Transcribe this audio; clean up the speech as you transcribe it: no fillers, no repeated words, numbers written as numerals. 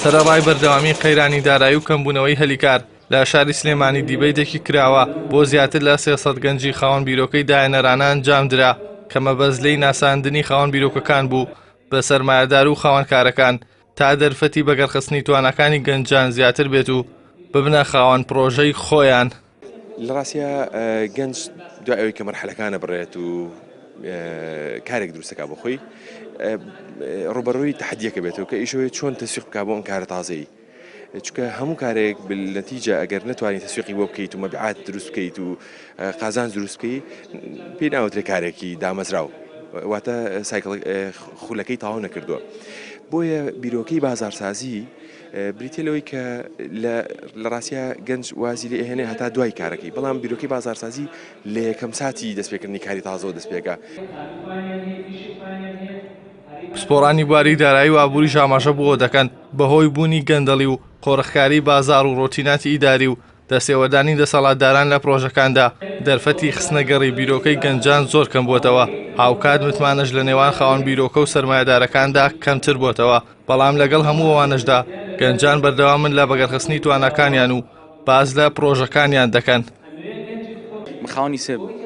سەرەڕای بەردەوامی قەیرانی دارایی و کەمبوونەوەی هەلیکار لە شاری سلێمانی دیبەیتێکی کراوە بۆ زیاتر لە 300 گەنجی خاوەن بیرۆکەی داهێنەرانە ئەنجامدرا کە مەبەستلەی ناساندنی خاوەن بیرۆکەکان بوو بە سەرمایەدار و خاوەنکارەکان تا دەرفەتی بەگەرخستنی توانەکانی گەنجان زیاتر بێت و ببنە خاوەن پرۆژەی خۆیان. لە ڕاستیە گەنج دوای ئەوەی کە مەرحەلەکانە بڕێت و کارێک دروستەکە بۆ خۆی ڕوبەڕووی تەحەدیەکە بێتەوە کە ئیشەوەی چۆن تەسویق بکا بۆ ئەم کارە تازەی، چونکە هەموو کارێک بالنەتیجە ئەگەر نتوانانی تەسویقی بۆ بکەیت و مەبیعات دروست بکەیت و قازان دروست بکەیت پێی ناوەترێ کارێکی دامەزراو، واتە سایکڵ خولەکەی تەواو نەکردووە. بۆیە بیرۆکەی بازارسازی بریتێ لەوەی کە لە ڕاستیە گەنج وازی لێ ئەهێنێ هەتا دوای کارەکەی، بەڵام بیرۆکەی بازارسازی لە یەکەم ساتی دەستپێکردنی کاری تازەوە دەستپێکە. پسپۆڕانی بواری دارایی و ئابووری ئاماژە بۆ دەکەن بەهۆی بوونی گەندەڵی و قۆڕخکاری بازار و ڕۆتیناتی ئیداری و دەسێوەدانی دەسەڵاتداران لە پرۆژەکاندا دەرفەتی خستنەگەڕی بیرۆکەی گەنجان زۆر کەم بووتەوە. هاوکات متمانەش لە نێوان خاوەن بیرۆکە و سەرمایەدارەکاندا کەمتر بووتەوە، بەڵام لەگەڵ هەموو ئەوانەشدا گەنجان بەردەوامن لە بەگەرخستنی توانەکانیان و باز لە پرۆژەکانیان دەکەن. خاوەنی سێ بوو.